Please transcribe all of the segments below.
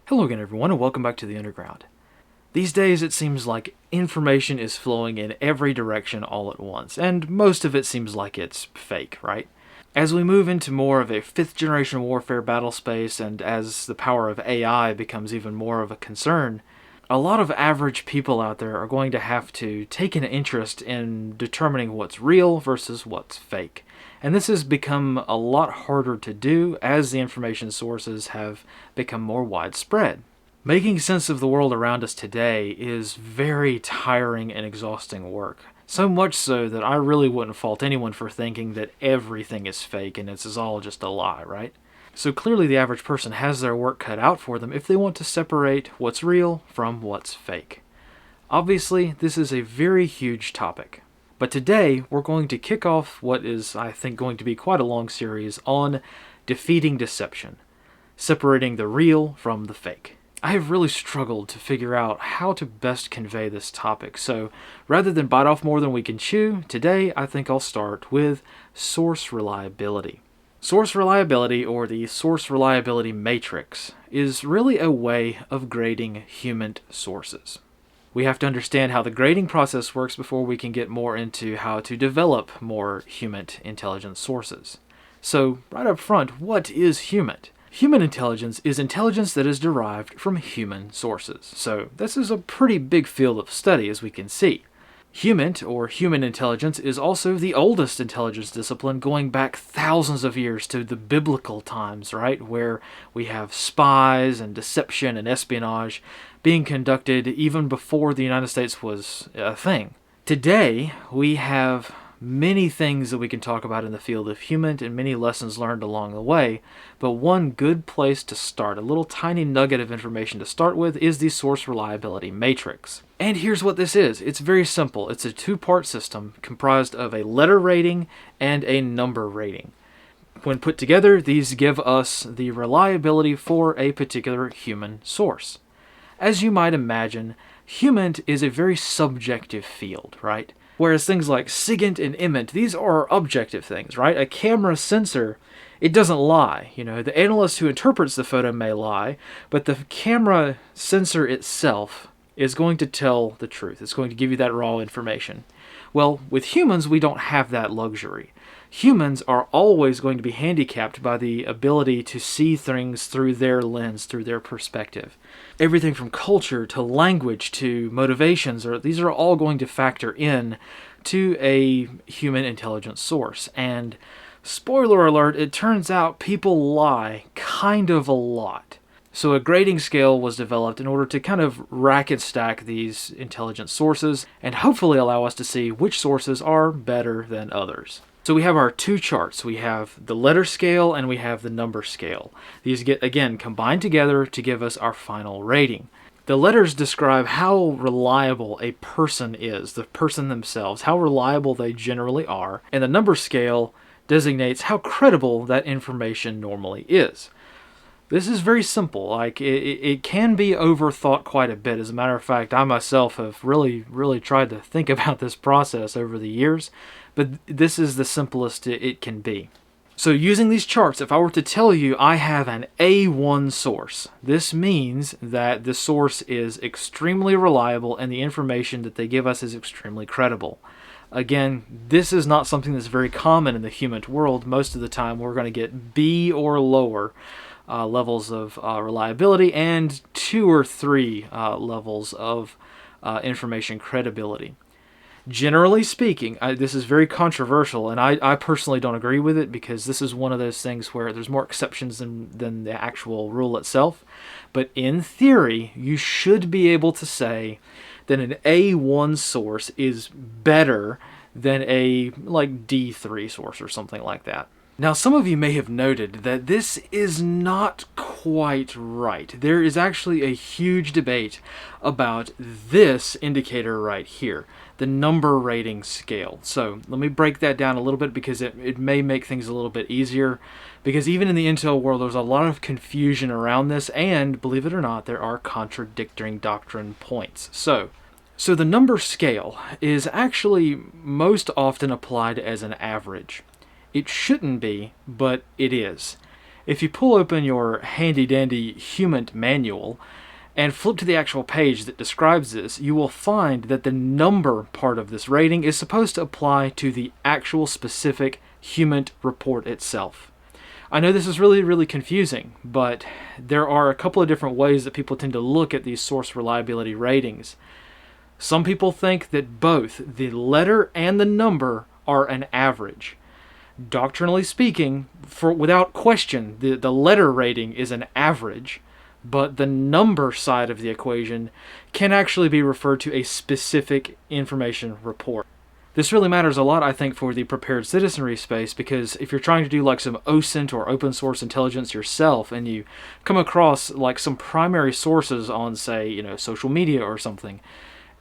Hello again everyone and welcome back to the Underground. These days it seems like information is flowing in every direction all at once, and most of it seems like it's fake, right? As we move into more of a 5th generation warfare battle space and as the power of AI becomes even more of a concern, a lot of average people out there are going to have to take an interest in determining what's real versus what's fake. And this has become a lot harder to do as the information sources have become more widespread. Making sense of the world around us today is very tiring and exhausting work. So much so that I really wouldn't fault anyone for thinking that everything is fake and it's all just a lie, right? So clearly the average person has their work cut out for them if they want to separate what's real from what's fake. Obviously, this is a very huge topic. But today, we're going to kick off what is, I think, going to be quite a long series on defeating deception, separating the real from the fake. I have really struggled to figure out how to best convey this topic, so rather than bite off more than we can chew, today I think I'll start with source reliability. Source reliability, or the source reliability matrix, is really a way of grading HUMINT sources. We have to understand how the grading process works before we can get more into how to develop more HUMINT intelligence sources. So, right up front, what is HUMINT? Human intelligence is intelligence that is derived from human sources. So, this is a pretty big field of study, as we can see. HUMINT, or human intelligence, is also the oldest intelligence discipline, going back thousands of years to the biblical times, right? Where we have spies and deception and espionage being conducted even before the United States was a thing. Today, we have many things that we can talk about in the field of HUMINT and many lessons learned along the way, but one good place to start, a little tiny nugget of information to start with, is the source reliability matrix. And here's what this is. It's very simple. It's a 2-part system comprised of a letter rating and a number rating. When put together, these give us the reliability for a particular human source. As you might imagine, HUMINT is a very subjective field, right? Whereas things like SIGINT and IMINT, these are objective things, right? A camera sensor, it doesn't lie. The analyst who interprets the photo may lie, but the camera sensor itself is going to tell the truth. It's going to give you that raw information. Well, with humans, we don't have that luxury. Humans are always going to be handicapped by the ability to see things through their lens, through their perspective. Everything from culture to language to motivations, these are all going to factor in to a human intelligence source. And spoiler alert, it turns out people lie kind of a lot. So a grading scale was developed in order to kind of rack and stack these intelligence sources and hopefully allow us to see which sources are better than others. So we have our 2 charts. We have the letter scale and we have the number scale. These get, again, combined together to give us our final rating. The letters describe how reliable a person is, the person themselves, how reliable they generally are, and the number scale designates how credible that information normally is. This is very simple. It can be overthought quite a bit. As a matter of fact, I myself have really tried to think about this process over the years, but this is the simplest it can be. So using these charts, if I were to tell you I have an A1 source, this means that the source is extremely reliable and the information that they give us is extremely credible. Again, this is not something that's very common in the HUMINT world. Most of the time we're going to get B or lower levels of reliability and 2 or 3 levels of information credibility. Generally speaking, this is very controversial, and I personally don't agree with it because this is one of those things where there's more exceptions than the actual rule itself. But in theory, you should be able to say that an A1 source is better than a D3 source or something like that. Now, some of you may have noted that this is not quite right. There is actually a huge debate about this indicator right here, the number rating scale. So let me break that down a little bit because it may make things a little bit easier. Because even in the intel world, there's a lot of confusion around this, and believe it or not, there are contradicting doctrine points. So the number scale is actually most often applied as an average. It shouldn't be, but it is. If you pull open your handy-dandy HUMINT manual and flip to the actual page that describes this, you will find that the number part of this rating is supposed to apply to the actual specific HUMINT report itself. I know this is really, really confusing, but there are a couple of different ways that people tend to look at these source reliability ratings. Some people think that both the letter and the number are an average. Doctrinally speaking, without question, the letter rating is an average, but the number side of the equation can actually be referred to a specific information report. This really matters a lot, I think, for the prepared citizenry space, because if you're trying to do like some OSINT or open source intelligence yourself, and you come across like some primary sources on, say, social media or something,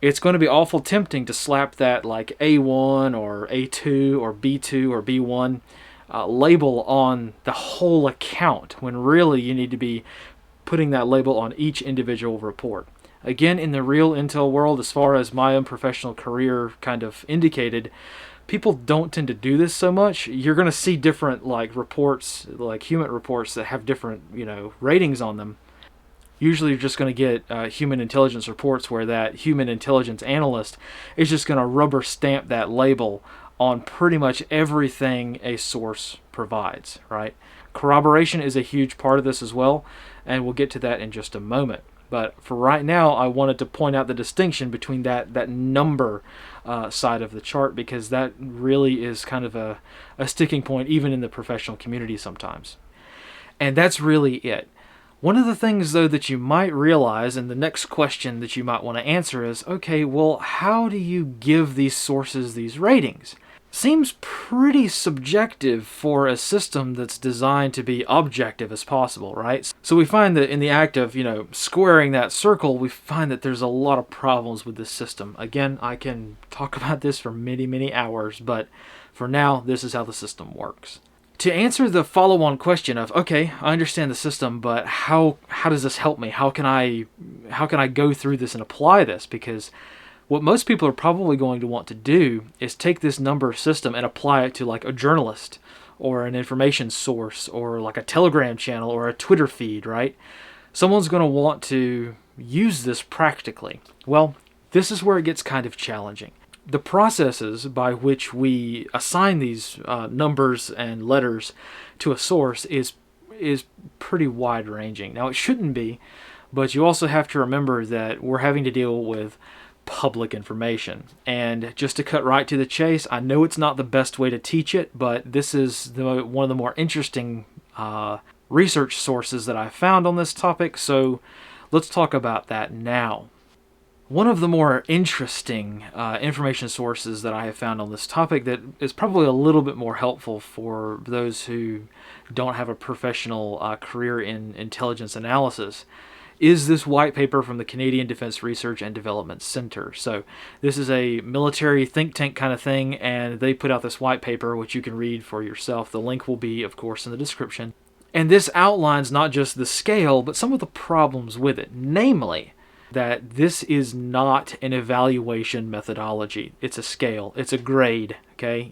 it's going to be awful tempting to slap that like A1 or A2 or B2 or B1 label on the whole account, when really you need to be putting that label on each individual report. Again, in the real intel world, as far as my own professional career kind of indicated, people don't tend to do this so much. You're going to see different like reports, like HUMINT reports that have different, ratings on them. Usually you're just going to get human intelligence reports where that human intelligence analyst is just going to rubber stamp that label on pretty much everything a source provides, right? Corroboration is a huge part of this as well, and we'll get to that in just a moment. But for right now, I wanted to point out the distinction between that number side of the chart, because that really is kind of a sticking point even in the professional community sometimes. And that's really it. One of the things, though, that you might realize, and the next question that you might want to answer is, okay, well, how do you give these sources these ratings? Seems pretty subjective for a system that's designed to be objective as possible, right? So we find that in the act of, squaring that circle, we find that there's a lot of problems with this system. Again, I can talk about this for many, many hours, but for now, this is how the system works. To answer the follow-on question of, okay, I understand the system, but how does this help me? How can I go through this and apply this? Because what most people are probably going to want to do is take this number system and apply it to like a journalist or an information source or like a Telegram channel or a Twitter feed, right? Someone's going to want to use this practically. Well, this is where it gets kind of challenging. The processes by which we assign these numbers and letters to a source is pretty wide-ranging. Now, it shouldn't be, but you also have to remember that we're having to deal with public information. And just to cut right to the chase, I know it's not the best way to teach it, but this is one of the more interesting research sources that I found on this topic, so let's talk about that now. One of the more interesting information sources that I have found on this topic that is probably a little bit more helpful for those who don't have a professional career in intelligence analysis is this white paper from the Canadian Defense Research and Development Center. So this is a military think tank kind of thing, and they put out this white paper, which you can read for yourself. The link will be, of course, in the description. And this outlines not just the scale, but some of the problems with it. Namely, that this is not an evaluation methodology. It's a scale. It's a grade, okay?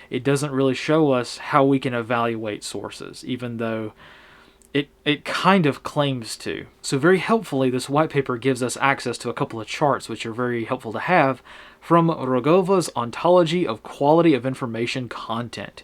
It doesn't really show us how we can evaluate sources, even though it kind of claims to. So very helpfully, this white paper gives us access to a couple of charts, which are very helpful to have, from Rogova's Ontology of Quality of Information Content.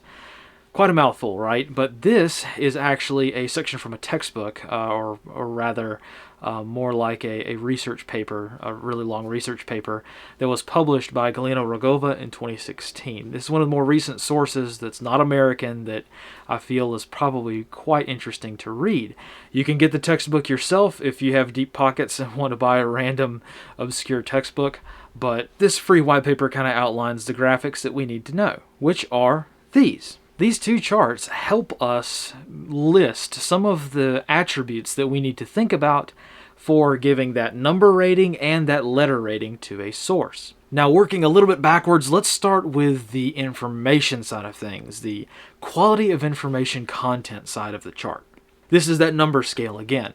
Quite a mouthful, right? But this is actually a section from a textbook, or rather, more like a research paper, a really long research paper that was published by Galina Rogova in 2016. This is one of the more recent sources that's not American that I feel is probably quite interesting to read. You can get the textbook yourself if you have deep pockets and want to buy a random obscure textbook, but this free white paper kind of outlines the graphics that we need to know, which are these. These two charts help us list some of the attributes that we need to think about for giving that number rating and that letter rating to a source. Now, working a little bit backwards, let's start with the information side of things, the quality of information content side of the chart. This is that number scale again.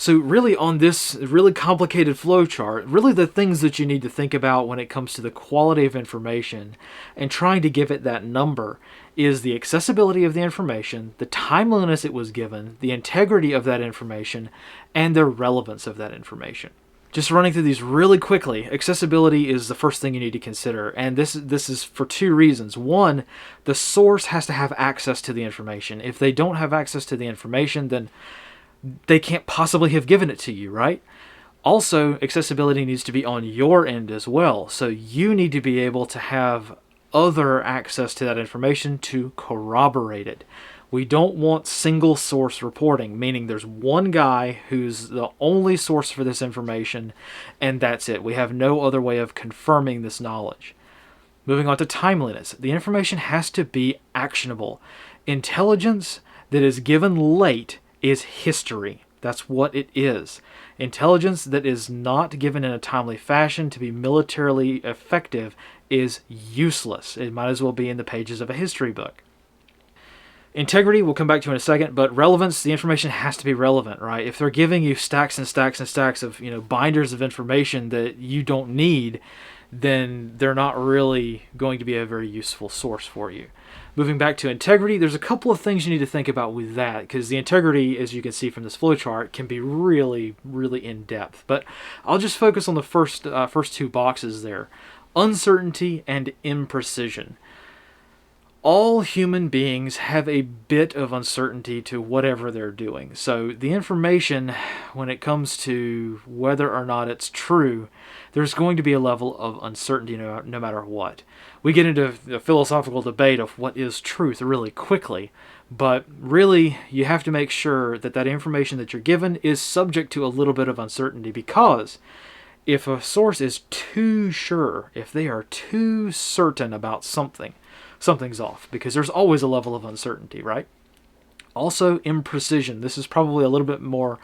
So really on this really complicated flow chart, really the things that you need to think about when it comes to the quality of information and trying to give it that number is the accessibility of the information, the timeliness it was given, the integrity of that information, and the relevance of that information. Just running through these really quickly, accessibility is the first thing you need to consider, and this is for two reasons. One, the source has to have access to the information. If they don't have access to the information, then they can't possibly have given it to you, right? Also, accessibility needs to be on your end as well. So you need to be able to have other access to that information to corroborate it. We don't want single source reporting, meaning there's one guy who's the only source for this information, and that's it. We have no other way of confirming this knowledge. Moving on to timeliness. The information has to be actionable. Intelligence that is given late is history. That's what it is. Intelligence that is not given in a timely fashion to be militarily effective is useless. It might as well be in the pages of a history book. Integrity, we'll come back to in a second, but relevance, the information has to be relevant, right? If they're giving you stacks and stacks and stacks of, binders of information that you don't need, then they're not really going to be a very useful source for you. Moving back to integrity, there's a couple of things you need to think about with that, because the integrity, as you can see from this flowchart, can be really, really in-depth. But I'll just focus on the first two boxes there. Uncertainty and imprecision. All human beings have a bit of uncertainty to whatever they're doing. So the information, when it comes to whether or not it's true, there's going to be a level of uncertainty no matter what. We get into a philosophical debate of what is truth really quickly, but really you have to make sure that that information that you're given is subject to a little bit of uncertainty, because if a source is too sure, if they are too certain about something, something's off, because there's always a level of uncertainty, right? Also, imprecision. This is probably a little bit more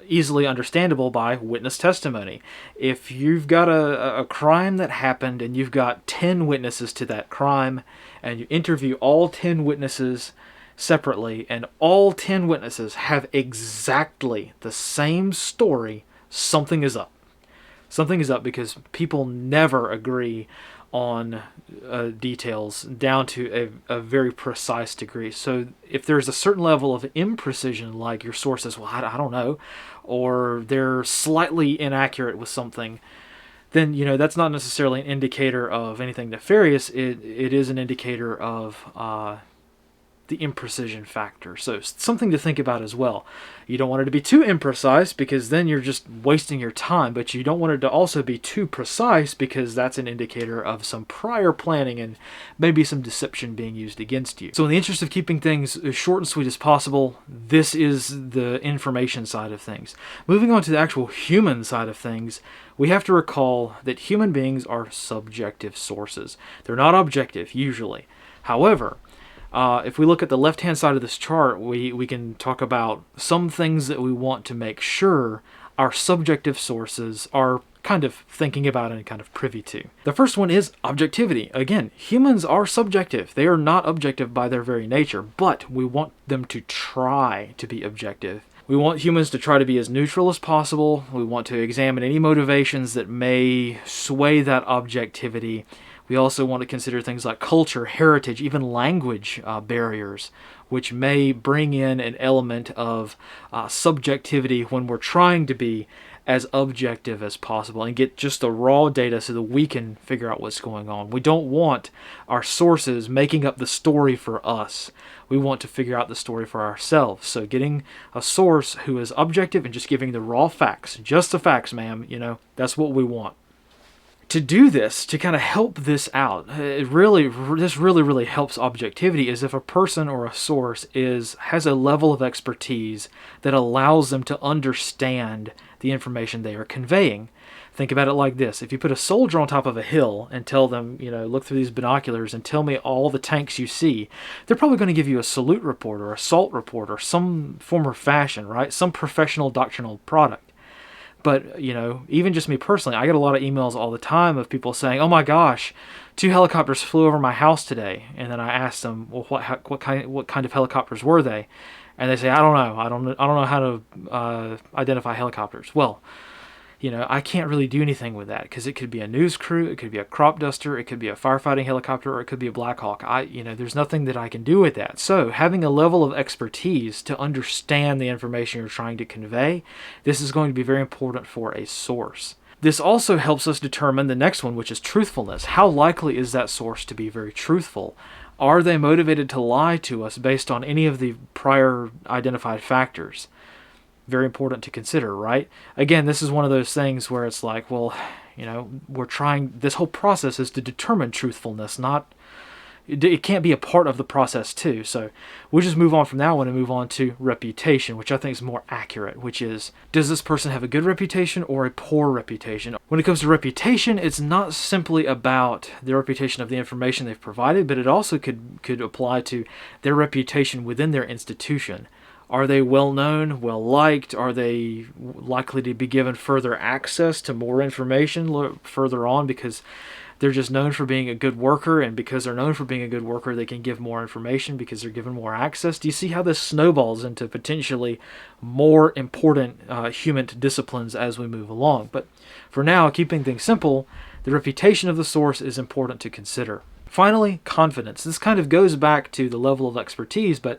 easily understandable by witness testimony. If you've got a crime that happened and you've got 10 witnesses to that crime, and you interview all 10 witnesses separately, and all 10 witnesses have exactly the same story, something is up. Something is up, because people never agree on details down to a very precise degree. So if there's a certain level of imprecision, like your source says, well, I don't know, or they're slightly inaccurate with something, then that's not necessarily an indicator of anything nefarious. It is an indicator of the imprecision factor. So something to think about as well. You don't want it to be too imprecise, because then you're just wasting your time, but you don't want it to also be too precise, because that's an indicator of some prior planning and maybe some deception being used against you. So in the interest of keeping things as short and sweet as possible, this is the information side of things. Moving on to the actual human side of things, we have to recall that human beings are subjective sources. They're not objective, usually. However, if we look at the left-hand side of this chart, we can talk about some things that we want to make sure our subjective sources are kind of thinking about and kind of privy to. The first one is objectivity. Again, humans are subjective. They are not objective by their very nature, but we want them to try to be objective. We want humans to try to be as neutral as possible. We want to examine any motivations that may sway that objectivity. We also want to consider things like culture, heritage, even language barriers, which may bring in an element of subjectivity when we're trying to be as objective as possible and get just the raw data so that we can figure out what's going on. We don't want our sources making up the story for us. We want to figure out the story for ourselves. So getting a source who is objective and just giving the raw facts, just the facts, ma'am, that's what we want. To do this, to kind of help this out, this really helps objectivity, is if a person or a source has a level of expertise that allows them to understand the information they are conveying. Think about it like this. If you put a soldier on top of a hill and tell them, look through these binoculars and tell me all the tanks you see, they're probably going to give you a salute report or a SALT report or some form or fashion, right? Some professional doctrinal product. But, even just me personally, I get a lot of emails all the time of people saying, oh my gosh, 2 helicopters flew over my house today. And then I asked them, well, what kind of helicopters were they? and they say, I don't know, I don't know how to identify helicopters. Well, I can't really do anything with that because it could be a news crew, it could be a crop duster, it could be a firefighting helicopter, or it could be a Black Hawk. There's nothing that I can do with that. So having a level of expertise to understand the information you're trying to convey, this is going to be very important for a source. This also helps us determine the next one, which is truthfulness. How likely is that source to be very truthful? Are they motivated to lie to us based on any of the prior identified factors? Very important to consider, right? Again, this is one of those things where it's like, well, we're trying, this whole process is to determine truthfulness, it can't be a part of the process too. So we'll just move on from that one and move on to reputation, which I think is more accurate, which is, does this person have a good reputation or a poor reputation? When it comes to reputation, it's not simply about the reputation of the information they've provided, but it also could apply to their reputation within their institution. Are they well known, well liked? Are they likely to be given further access to more information further on because they're just known for being a good worker, and because they're known for being a good worker, they can give more information because they're given more access? Do you see how this snowballs into potentially more important HUMINT disciplines as we move along? But for now, keeping things simple, the reputation of the source is important to consider. Finally, confidence. This kind of goes back to the level of expertise, but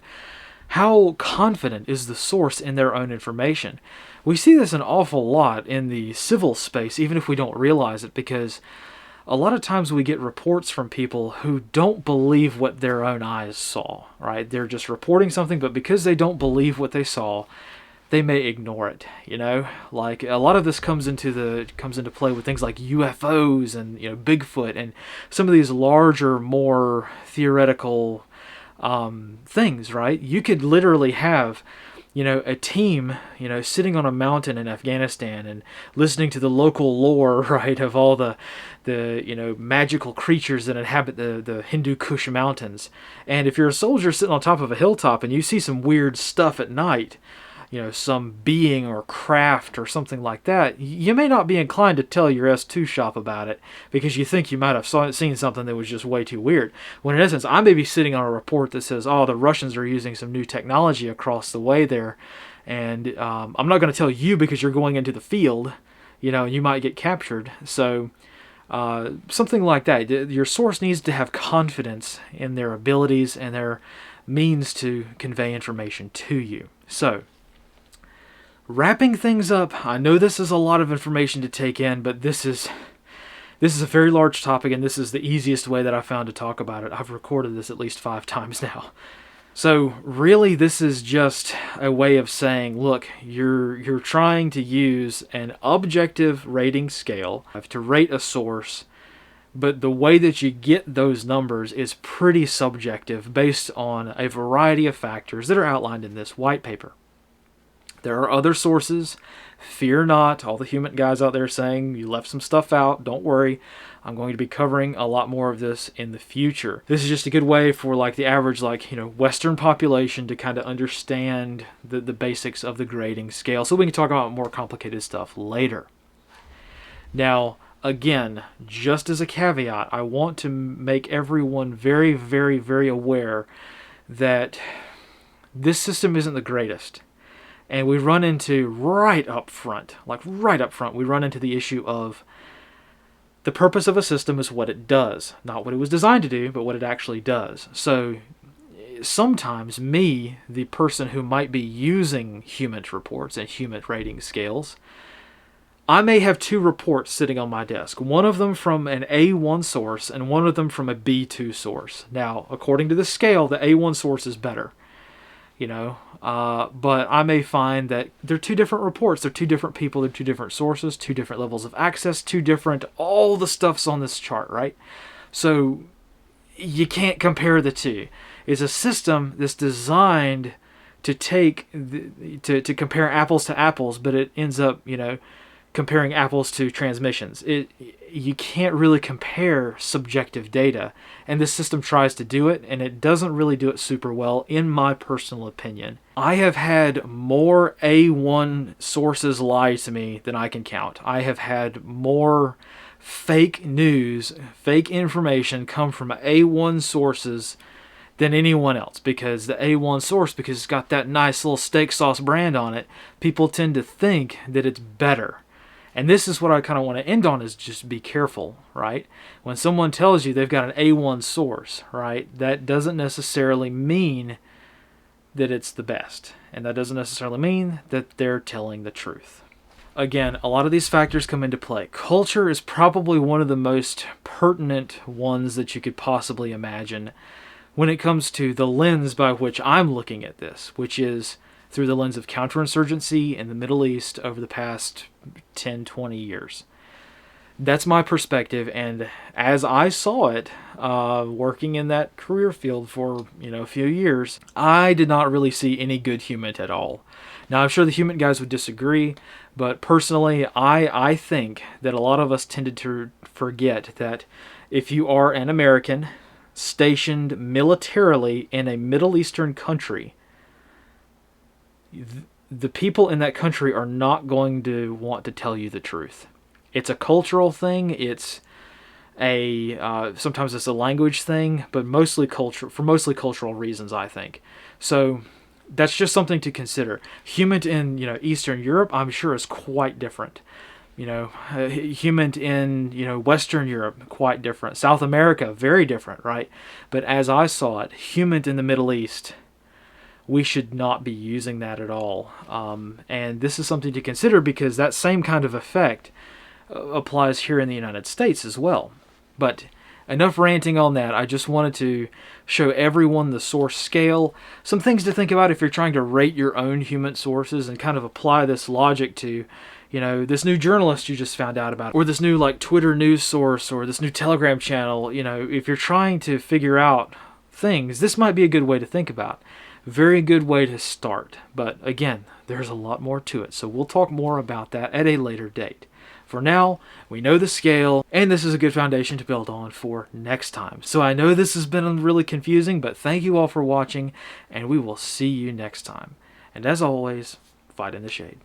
how confident is the source in their own information? We see this an awful lot in the civil space, even if we don't realize it, because a lot of times we get reports from people who don't believe what their own eyes saw, right? They're just reporting something, but because they don't believe what they saw, they may ignore it, Like a lot of this comes into play with things like UFOs and, Bigfoot and some of these larger, more theoretical things, right? You could literally have, a team, sitting on a mountain in Afghanistan and listening to the local lore, right, of all the magical creatures that inhabit the Hindu Kush mountains. And if you're a soldier sitting on top of a hilltop and you see some weird stuff at night, some being or craft or something like that, you may not be inclined to tell your S2 shop about it because you think you might have seen something that was just way too weird. When in essence, I may be sitting on a report that says, oh, the Russians are using some new technology across the way there, and I'm not going to tell you because you're going into the field, and you might get captured. So something like that. Your source needs to have confidence in their abilities and their means to convey information to you. So, wrapping things up, I know this is a lot of information to take in, but this is a very large topic, and this is the easiest way that I found to talk about it. I've recorded this at least 5 times now. So really, this is just a way of saying, look, you're trying to use an objective rating scale to rate a source, but the way that you get those numbers is pretty subjective based on a variety of factors that are outlined in this white paper. There are other sources. Fear not, all the HUMINT guys out there saying you left some stuff out. Don't worry. I'm going to be covering a lot more of this in the future. This is just a good way for the average Western population to kind of understand the basics of the grading scale, so we can talk about more complicated stuff later. Now, again, just as a caveat, I want to make everyone very, very, very aware that this system isn't the greatest. And we run into right up front, we run into the issue of the purpose of a system is what it does. Not what it was designed to do, but what it actually does. So sometimes me, the person who might be using HUMINT reports and HUMINT rating scales, I may have 2 reports sitting on my desk. One of them from an A1 source and one of them from a B2 source. Now, according to the scale, the A1 source is better. But I may find that they're 2 different reports, they're 2 different people, they're 2 different sources, 2 different levels of access, 2 different, all the stuff's on this chart, right? So you can't compare the 2. It's a system that's designed to take, to compare apples to apples, but it ends up, comparing apples to transmissions. You can't really compare subjective data, and this system tries to do it, and it doesn't really do it super well, in my personal opinion. I have had more A1 sources lie to me than I can count. I have had more fake news, fake information come from A1 sources than anyone else, because the A1 source, because it's got that nice little steak sauce brand on it, people tend to think that it's better. And this is what I kind of want to end on, is just be careful, right? When someone tells you they've got an A1 source, right, that doesn't necessarily mean that it's the best. And that doesn't necessarily mean that they're telling the truth. Again, a lot of these factors come into play. Culture is probably one of the most pertinent ones that you could possibly imagine when it comes to the lens by which I'm looking at this, which is through the lens of counterinsurgency in the Middle East over the past 10, 20 years. That's my perspective, and as I saw it, working in that career field for a few years, I did not really see any good HUMINT at all. Now, I'm sure the HUMINT guys would disagree, but personally, I think that a lot of us tended to forget that if you are an American stationed militarily in a Middle Eastern country, the people in that country are not going to want to tell you the truth. It's a cultural thing. It's sometimes it's a language thing, but mostly cultural reasons, I think. So that's just something to consider. HUMINT in Eastern Europe, I'm sure, is quite different. HUMINT in Western Europe, quite different. South America, very different, right? But as I saw it, HUMINT in the Middle East, we should not be using that at all. And this is something to consider, because that same kind of effect applies here in the United States as well. But enough ranting on that. I just wanted to show everyone the source scale, some things to think about if you're trying to rate your own HUMINT sources, and kind of apply this logic to this new journalist you just found out about, or this new Twitter news source, or this new Telegram channel. If you're trying to figure out things, this might be a good way to think about. Very good way to start. But again, there's a lot more to it, so we'll talk more about that at a later date. For now, we know the scale, and this is a good foundation to build on for next time. So I know this has been really confusing, but thank you all for watching, and we will see you next time. And as always, fight in the shade.